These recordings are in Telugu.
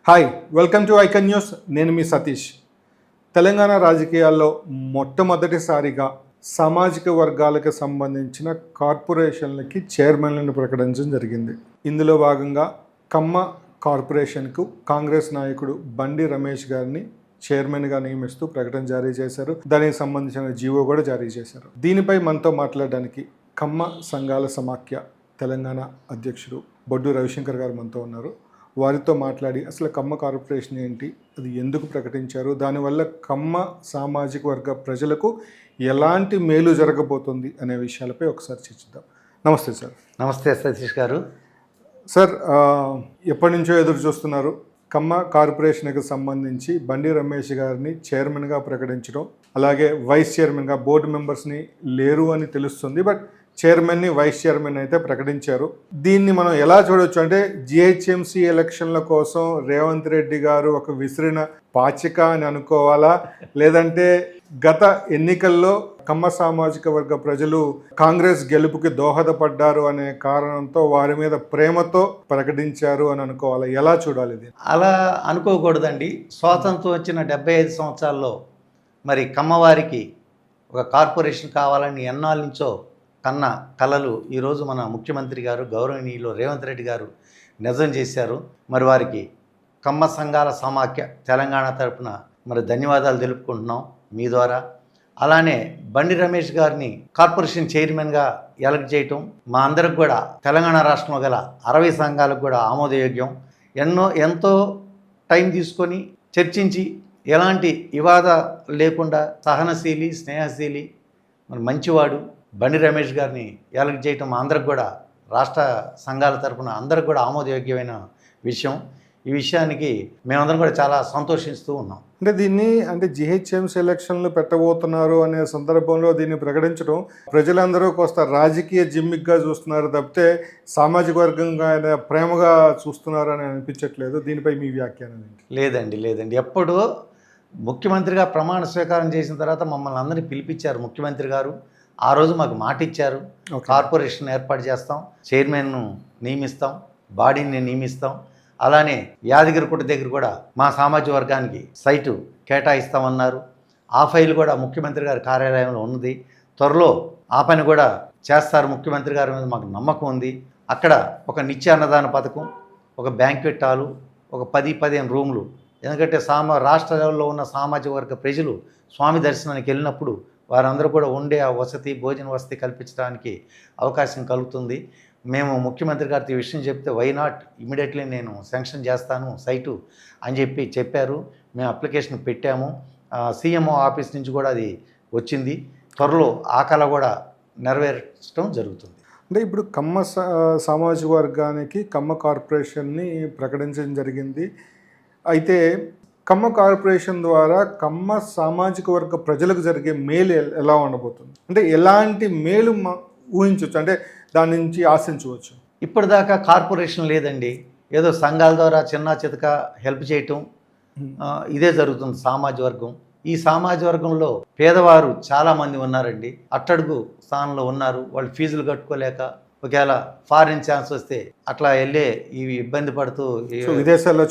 Hi, welcome to icon news. నేను మీ సతీష్. తెలంగాణ రాజకీయాల్లో మొట్టమొదటిసారిగా సామాజిక వర్గాలకు సంబంధించిన కార్పొరేషన్లకి చైర్మన్లను ప్రకటించడం జరిగింది. ఇందులో భాగంగా కమ్మ కార్పొరేషన్కు కాంగ్రెస్ నాయకుడు బండి రమేష్ గారిని చైర్మన్గా నియమిస్తూ ప్రకటన జారీ చేశారు. దానికి సంబంధించిన జీవో కూడా జారీ చేశారు. దీనిపై మనతో మాట్లాడడానికి కమ్మ సంఘాల సమాఖ్య తెలంగాణ అధ్యక్షుడు బొడ్డు రవిశంకర్ గారు మనతో ఉన్నారు. వారితో మాట్లాడి అసలు కమ్మ కార్పొరేషన్ ఏంటి, అది ఎందుకు ప్రకటించారు, దానివల్ల కమ్మ సామాజిక వర్గ ప్రజలకు ఎలాంటి మేలు జరగబోతుంది అనే విషయాలపై ఒకసారి చర్చిద్దాం. నమస్తే సార్. నమస్తే సతీష్ గారు. సార్, ఎప్పటి నుంచో ఎదురు చూస్తున్నారు. కమ్మ కార్పొరేషన్కి సంబంధించి బండి రమేష్ గారిని చైర్మన్గా ప్రకటించడం, అలాగే వైస్ చైర్మన్గా బోర్డు మెంబర్స్ని లేరు అని తెలుస్తుంది. బట్ చైర్మన్ని వైస్ చైర్మన్ అయితే ప్రకటించారు. దీన్ని మనం ఎలా చూడవచ్చు అంటే జిహెచ్ఎంసీ ఎలక్షన్ల కోసం రేవంత్ రెడ్డి గారు ఒక విసిరిన పాచిక అని అనుకోవాలా, లేదంటే గత ఎన్నికల్లో కమ్మ సామాజిక వర్గ ప్రజలు కాంగ్రెస్ గెలుపుకి దోహదపడ్డారు అనే కారణంతో వారి మీద ప్రేమతో ప్రకటించారు అని అనుకోవాలా, ఎలా చూడాలి ఇది? అలా అనుకోకూడదండి. స్వాతంత్రం వచ్చిన 75 సంవత్సరాల్లో మరి కమ్మవారికి ఒక కార్పొరేషన్ కావాలని ఎన్నాళ్ళ నుంచో కన్న కలలు ఈరోజు మన ముఖ్యమంత్రి గారు గౌరవనీయులు రేవంత్ రెడ్డి గారు నిజం చేశారు. మరి వారికి కమ్మ సంఘాల సమాఖ్య తెలంగాణ తరపున మరి ధన్యవాదాలు తెలుపుకుంటున్నాం మీ ద్వారా. అలానే బండి రమేష్ గారిని కార్పొరేషన్ చైర్మన్గా ఎలక్ట్ చేయటం మా అందరికి కూడా తెలంగాణ రాష్ట్రంలో గల 60 సంఘాలకు కూడా ఆమోదయోగ్యం. ఎంతో టైం తీసుకొని చర్చించి ఎలాంటి వివాద లేకుండా సహనశీలి స్నేహశీలి మరి మంచివాడు బండి రమేష్ గారిని ఎలక్ట్ చేయటం మా అందరికి కూడా రాష్ట్ర సంఘాల తరఫున అందరికి కూడా ఆమోదయోగ్యమైన విషయం. ఈ విషయానికి మేమందరం కూడా చాలా సంతోషిస్తూ ఉన్నాం. అంటే జిహెచ్ఎంసీ ఎలక్షన్లు పెట్టబోతున్నారు అనే సందర్భంలో దీన్ని ప్రకటించడం ప్రజలందరూ కోస్త రాజకీయ జిమ్మిక్గా చూస్తున్నారు తప్పితే సామాజిక వర్గంగా ప్రేమగా చూస్తున్నారు అని అనిపించట్లేదు. దీనిపై మీ వ్యాఖ్యానం ఏంటి? లేదండి. ఎప్పుడు ముఖ్యమంత్రిగా ప్రమాణ స్వీకారం చేసిన తర్వాత మమ్మల్ని అందరినీ పిలిపించారు ముఖ్యమంత్రి గారు. ఆ రోజు మాకు మాట ఇచ్చారు, కార్పొరేషన్ ఏర్పాటు చేస్తాం, చైర్మన్ను నియమిస్తాం, బాడీని నియమిస్తాం, అలానే యాదగిరిగుట్ట దగ్గర కూడా మా సామాజిక వర్గానికి సైటు కేటాయిస్తామన్నారు. ఆ ఫైల్ కూడా ముఖ్యమంత్రి గారి కార్యాలయంలో ఉన్నది. త్వరలో ఆ పని కూడా చేస్తారు ముఖ్యమంత్రి గారి మీద మాకు నమ్మకం ఉంది. అక్కడ ఒక నిత్య అన్నదాన పథకం, ఒక బ్యాంక్వెట్ హాలు, ఒక 10-15 రూములు. ఎందుకంటే రాష్ట్ర లెవెల్లో ఉన్న సామాజిక వర్గ ప్రజలు స్వామి దర్శనానికి వెళ్ళినప్పుడు వారందరూ కూడా ఉండే ఆ వసతి భోజన వసతి కల్పించడానికి అవకాశం కలుగుతుంది. మేము ముఖ్యమంత్రి గారితో ఈ విషయం చెప్తే వై నాట్, ఇమీడియట్లీ నేను శాంక్షన్ చేస్తాను సైటు అని చెప్పారు. మేము అప్లికేషన్ పెట్టాము. సీఎంఓ ఆఫీస్ నుంచి కూడా అది వచ్చింది. త్వరలో ఆ కళ కూడా నెరవేర్చడం జరుగుతుంది. అంటే ఇప్పుడు కమ్మ సామాజిక వర్గానికి కమ్మ కార్పొరేషన్ని ప్రకటించడం జరిగింది. అయితే కమ్మ కార్పొరేషన్ ద్వారా కమ్మ సామాజిక వర్గ ప్రజలకు జరిగే మేలు ఎలా ఉండబోతుంది? అంటే ఎలాంటి మేలు ఊహించవచ్చు, అంటే దాని నుంచి ఆశించవచ్చు? ఇప్పటిదాకా కార్పొరేషన్ లేదండి. ఏదో సంఘాల ద్వారా చిన్న చితక హెల్ప్ చేయటం ఇదే జరుగుతుంది సామాజిక వర్గం. ఈ సామాజిక వర్గంలో పేదవారు చాలామంది ఉన్నారండి. అట్టడుగు స్థానంలో ఉన్నారు. వాళ్ళు ఫీజులు కట్టుకోలేక ఒకవేళ ఫారిన్ ఛాన్స్ వస్తే అట్లా వెళ్ళే ఇవి ఇబ్బంది పడుతూ విదేశాల్లో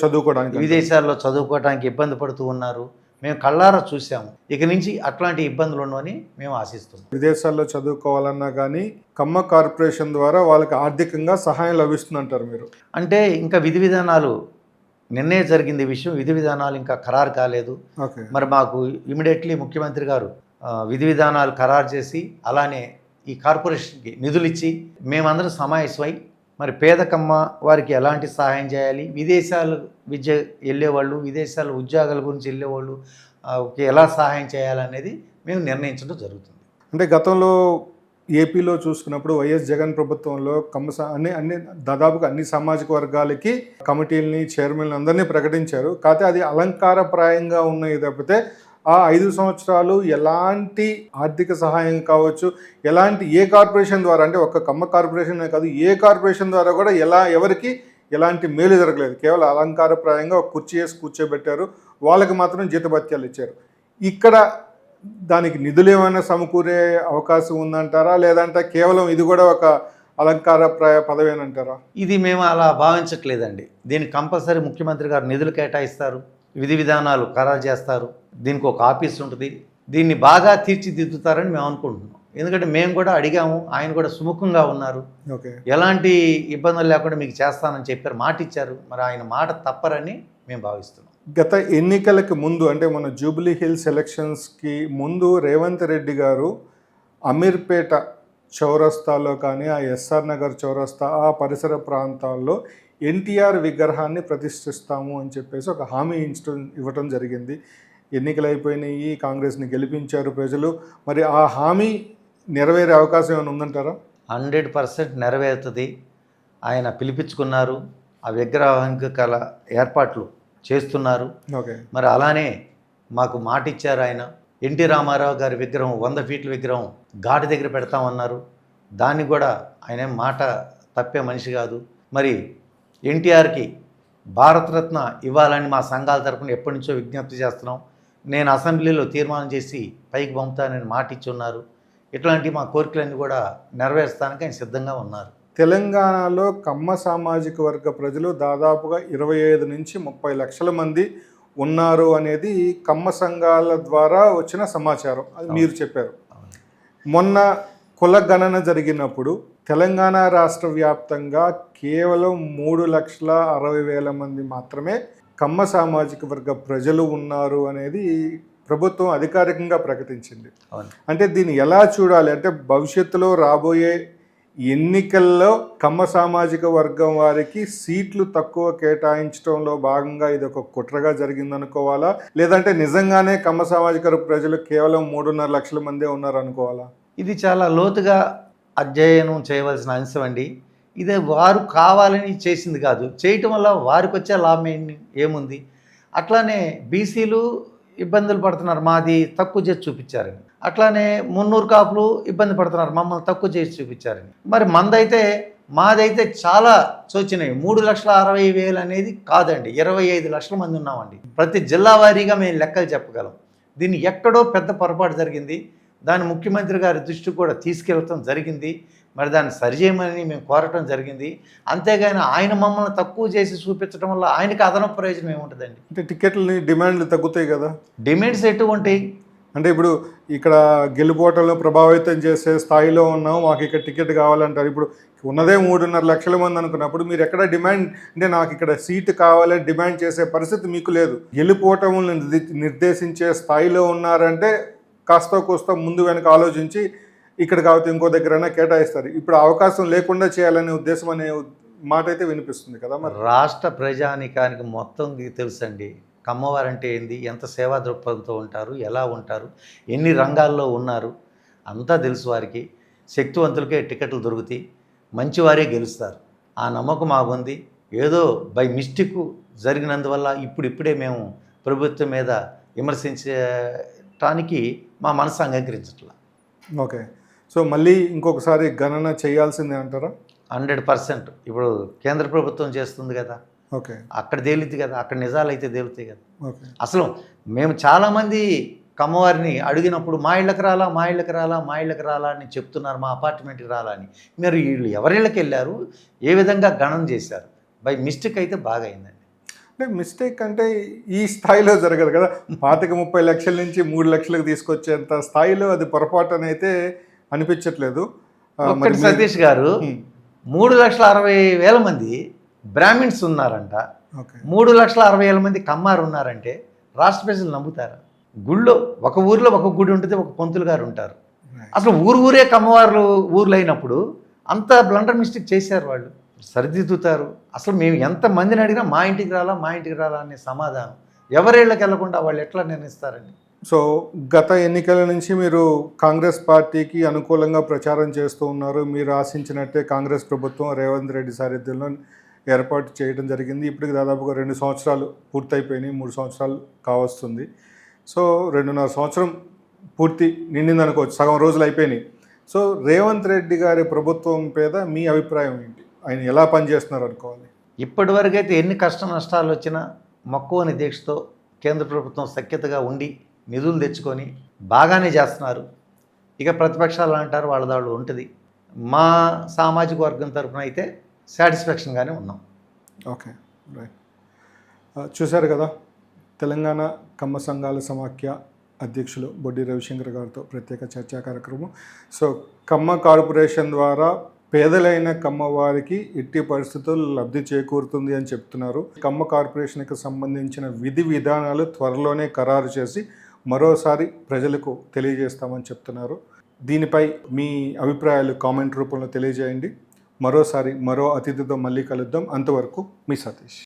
చదువుకోవడానికి ఇబ్బంది పడుతూ ఉన్నారు. మేము కళ్ళారా చూసాము. ఇక నుంచి అట్లాంటి ఇబ్బందులు ఉండవని మేము ఆశిస్తున్నాం. విదేశాల్లో చదువుకోవాలన్నా కానీ కమ్మ కార్పొరేషన్ ద్వారా వాళ్ళకి ఆర్థికంగా సహాయం లభిస్తుందంటారు మీరు? అంటే ఇంకా విధి విధానాలు నిన్నే జరిగింది విషయం. విధి విధానాలు ఇంకా ఖరారు కాలేదు. మరి మాకు ఇమీడియట్లీ ముఖ్యమంత్రి గారు విధి విధానాలు ఖరారు చేసి అలానే ఈ కార్పొరేషన్కి నిధులు ఇచ్చి మేమందరం సమావేశమై మరి పేదకమ్మ వారికి ఎలాంటి సహాయం చేయాలి, విదేశాలు విద్య వెళ్ళేవాళ్ళు, విదేశాల ఉద్యోగాల గురించి వెళ్ళేవాళ్ళు ఎలా సహాయం చేయాలనేది మేము నిర్ణయించడం జరుగుతుంది. అంటే గతంలో ఏపీలో చూసుకున్నప్పుడు వైఎస్ జగన్ ప్రభుత్వంలో దాదాపుగా అన్ని సామాజిక వర్గాలకి కమిటీలని చైర్మన్లు అందరినీ ప్రకటించారు. కాకపోతే అది అలంకారప్రాయంగా ఉన్నాయి తప్పితే ఆ 5 సంవత్సరాలు ఎలాంటి ఆర్థిక సహాయం కావచ్చు, ఎలాంటి ఏ కార్పొరేషన్ ద్వారా, అంటే ఒక్క కమ్మ కార్పొరేషన్ కాదు, ఏ కార్పొరేషన్ ద్వారా కూడా ఎవరికి ఎలాంటి మేలు జరగలేదు. కేవలం అలంకారప్రాయంగా ఒక కుర్చీ వేసి కూర్చోబెట్టారు, వాళ్ళకి మాత్రం జీతభత్యాలు ఇచ్చారు. ఇక్కడ దానికి నిధులు ఏమైనా సమకూరే అవకాశం ఉందంటారా, లేదంటే కేవలం ఇది కూడా ఒక అలంకారప్రాయ పదవి అని అంటారా? ఇది మేము అలా భావించట్లేదండి. దీనికి కంపల్సరీ ముఖ్యమంత్రి గారు నిధులు కేటాయిస్తారు, విధి విధానాలు ఖరారు చేస్తారు, దీనికి ఒక ఆఫీస్ ఉంటుంది, దీన్ని బాగా తీర్చిదిద్దుతారని మేము అనుకుంటున్నాం. ఎందుకంటే మేము కూడా అడిగాము, ఆయన కూడా సుముఖంగా ఉన్నారు, ఓకే. ఎలాంటి ఇబ్బందులు లేకుండా మీకు చేస్తానని చెప్పారు, మాట ఇచ్చారు. మరి ఆయన మాట తప్పరని మేము భావిస్తున్నాం. గత ఎన్నికలకి ముందు అంటే మన జూబ్లీ హిల్స్ ఎలక్షన్స్కి ముందు రేవంత్ రెడ్డి గారు అమీర్పేట చౌరస్తాలో కానీ ఆ ఎస్ఆర్ నగర్ చౌరస్తా ఆ పరిసర ప్రాంతాల్లో ఎన్టీఆర్ విగ్రహాన్ని ప్రతిష్ఠిస్తాము అని చెప్పేసి ఒక హామీ ఇవ్వటం జరిగింది. ఎన్నికలు అయిపోయినాయి, కాంగ్రెస్ని గెలిపించారు ప్రజలు. మరి ఆ హామీ నెరవేరే అవకాశం ఏమైనా ఉందంటారా? 100% నెరవేరుతుంది. ఆయన పిలిపించుకున్నారు, ఆ విగ్రహానికి గల ఏర్పాట్లు చేస్తున్నారు. ఓకే. మరి అలానే మాకు మాట ఇచ్చారు ఆయన. ఎన్టీ రామారావు గారి విగ్రహం 100 ఫీట్ల విగ్రహం ఘాటు దగ్గర పెడతామన్నారు. దాన్ని కూడా ఆయన మాట తప్పే మనిషి కాదు. మరి ఎన్టీఆర్కి భారతరత్న ఇవ్వాలని మా సంఘాల తరపున ఎప్పటి నుంచో విజ్ఞప్తి చేస్తున్నాం. నేను అసెంబ్లీలో తీర్మానం చేసి పైకి పంపుతానని మాట ఇచ్చి ఉన్నారు. ఇట్లాంటి మా కోరికలన్నీ కూడా నెరవేర్చడానికి ఆయన సిద్ధంగా ఉన్నారు. తెలంగాణలో కమ్మ సామాజిక వర్గ ప్రజలు దాదాపుగా 25 నుంచి 30 లక్షల మంది ఉన్నారు అనేది కమ్మ సంఘాల ద్వారా వచ్చిన సమాచారం. అది మీరు చెప్పారు. మొన్న కుల గణన జరిగినప్పుడు తెలంగాణ రాష్ట్ర వ్యాప్తంగా కేవలం 3,60,000 మంది మాత్రమే కమ్మ సామాజిక వర్గ ప్రజలు ఉన్నారు అనేది ప్రభుత్వం అధికారికంగా ప్రకటించింది. అంటే దీన్ని ఎలా చూడాలి? అంటే భవిష్యత్తులో రాబోయే ఎన్నికల్లో కమ్మ సామాజిక వర్గం వారికి సీట్లు తక్కువ కేటాయించడంలో భాగంగా ఇది ఒక కుట్రగా జరిగిందనుకోవాలా, లేదంటే నిజంగానే కమ్మ సామాజిక ప్రజలు కేవలం 3.5 లక్షల మందే ఉన్నారు అనుకోవాలా? ఇది చాలా లోతుగా అధ్యయనం చేయవలసిన అంశం అండి. ఇదే వారు కావాలని చేసింది కాదు. చేయటం వల్ల వారికి వచ్చే లాభం ఏముంది? అట్లానే బీసీలు ఇబ్బందులు పడుతున్నారు, మాది తక్కువ చేసి చూపించారని. అట్లానే మున్నూరు కాపులు ఇబ్బంది పడుతున్నారు, మమ్మల్ని తక్కువ చేసి చూపించారని. మరి మాదైతే చాలా సోచినాయి. 3,60,000 అనేది కాదండి, 25 లక్షల మంది ఉన్నామండి. ప్రతి జిల్లా వారీగా మేము లెక్కలు చెప్పగలం. దీన్ని ఎక్కడో పెద్ద పొరపాటు జరిగింది. దాన్ని ముఖ్యమంత్రి గారి దృష్టికి కూడా తీసుకెళ్ళటం జరిగింది. మరి దాన్ని సరిచేయమని మేము కోరటం జరిగింది. అంతేగాని ఆయన మమ్మల్ని తక్కువ చేసి చూపించడం వల్ల ఆయనకి అదనపు ప్రయోజనం ఏముంటుందండి? అంటే టికెట్లని డిమాండ్లు తగ్గుతాయి కదా. డిమాండ్స్ ఎటువంటి అంటే ఇప్పుడు ఇక్కడ గెలుపోటలను ప్రభావితం చేసే స్థాయిలో ఉన్నాం, మాకు ఇక్కడ టికెట్ కావాలంటారు. ఇప్పుడు ఉన్నదే 3.5 లక్షల మంది అనుకున్నప్పుడు మీరు ఎక్కడ డిమాండ్ అంటే నాకు ఇక్కడ సీటు కావాలని డిమాండ్ చేసే పరిస్థితి మీకు లేదు. గెలుపోటములను నిర్దేశించే స్థాయిలో ఉన్నారంటే కాస్త కోస్త ముందు వెనక ఆలోచించి ఇక్కడ కాకపోతే ఇంకో దగ్గరైనా కేటాయిస్తారు. ఇప్పుడు అవకాశం లేకుండా చేయాలనే ఉద్దేశం అనే మాట అయితే వినిపిస్తుంది కదా. మరి రాష్ట్ర ప్రజానికానికి మొత్తం తెలుసండి కమ్మవారంటే ఏంది, ఎంత సేవా దృక్పథంతో ఉంటారు, ఎలా ఉంటారు, ఎన్ని రంగాల్లో ఉన్నారు, అంతా తెలుసు వారికి. శక్తివంతులకే టికెట్లు దొరుకుతాయి, మంచివారే గెలుస్తారు. ఆ నమ్మకం మాకుంది. ఏదో బై మిస్టేక్ జరిగినందువల్ల ఇప్పుడే మేము ప్రభుత్వం మీద విమర్శించటానికి మా మనసు అంగీకరించట్లా. ఓకే. సో మళ్ళీ ఇంకొకసారి గణన చేయాల్సిందే అంటారా? 100%. ఇప్పుడు కేంద్ర ప్రభుత్వం చేస్తుంది కదా, ఓకే, అక్కడ తేలిద్ది కదా, అక్కడ నిజాలు అయితే తేలుతాయి కదా. ఓకే. అసలు మేము చాలామంది కమ్మవారిని అడిగినప్పుడు మా ఇళ్ళకి రాలా అని చెప్తున్నారు, మా అపార్ట్మెంట్కి రాలా అని. మీరు వీళ్ళు ఎవరిళ్ళకి వెళ్ళారు, ఏ విధంగా గణన చేశారు? బై మిస్టేక్ అయితే బాగా అయిందండి. అంటే మిస్టేక్ అంటే ఈ స్థాయిలో జరగదు కదా. 25-30 లక్షల నుంచి 3 లక్షలకు తీసుకొచ్చేంత స్థాయిలో అది పొరపాటు అని అయితే అనిపించట్లేదు. ఒక్కటి సతీష్ గారు, 3,60,000 మంది బ్రాహ్మిన్స్ ఉన్నారంట, 3,60,000 మంది కమ్మారు ఉన్నారంటే రాష్ట్ర ప్రజలు నమ్ముతారా? గుళ్ళో ఒక ఊరిలో ఒక గుడి ఉంటుంది, ఒక పంతులు గారు ఉంటారు. అసలు ఊరే కమ్మవార్లు ఊర్లు అయినప్పుడు అంత బ్లండర్ మిస్టేక్ చేశారు. వాళ్ళు సరిదిద్దుతారు. అసలు మేము ఎంతమందిని అడిగినా మా ఇంటికి రాలా అనే సమాధానం. ఎవరేళ్ళకి వెళ్లకుండా వాళ్ళు ఎట్లా నిర్ణయిస్తారండి? సో గత ఎన్నికల నుంచి మీరు కాంగ్రెస్ పార్టీకి అనుకూలంగా ప్రచారం చేస్తూ ఉన్నారు. మీరు ఆశించినట్టే కాంగ్రెస్ ప్రభుత్వం రేవంత్ రెడ్డి సారథ్యంలో ఏర్పాటు చేయడం జరిగింది. ఇప్పటికి దాదాపుగా 2 సంవత్సరాలు పూర్తయిపోయినాయి, 3 సంవత్సరాలు కావస్తుంది. సో 2.5 సంవత్సరం పూర్తి నిండింది అనుకోవచ్చు, సగం రోజులు అయిపోయినాయి. సో రేవంత్ రెడ్డి గారి ప్రభుత్వం మీద మీ అభిప్రాయం ఏంటి? ఆయన ఎలా పనిచేస్తున్నారు అనుకోవాలి? ఇప్పటివరకు అయితే ఎన్ని కష్ట నష్టాలు వచ్చినా మక్కువని దీక్షతో కేంద్ర ప్రభుత్వం సఖ్యతగా ఉండి నిధులు తెచ్చుకొని బాగానే చేస్తున్నారు. ఇక ప్రతిపక్షాలు అంటారు వాళ్ళ ఉంటుంది. మా సామాజిక వర్గం తరఫున అయితే సాటిస్ఫాక్షన్గానే ఉన్నాం. Okay, right. చూశారు కదా, తెలంగాణ కమ్మ సంఘాల సమాఖ్య అధ్యక్షులు బొడ్డి రవిశంకర్ గారితో ప్రత్యేక చర్చా కార్యక్రమం. సో కమ్మ కార్పొరేషన్ ద్వారా పేదలైన కమ్మ వారికి ఎట్టి పరిస్థితుల్లో లబ్ధి చేకూరుతుంది అని చెప్తున్నారు. కమ్మ కార్పొరేషన్కి సంబంధించిన విధి విధానాలు త్వరలోనే ఖరారు చేసి మరోసారి ప్రజలకు తెలియజేస్తామని చెప్తున్నారు. దీనిపై మీ అభిప్రాయాలు కామెంట్ రూపంలో తెలియజేయండి. మరోసారి మరో అతిథితో మళ్ళీ కలుద్దాం. అంతవరకు మీ సతీష్.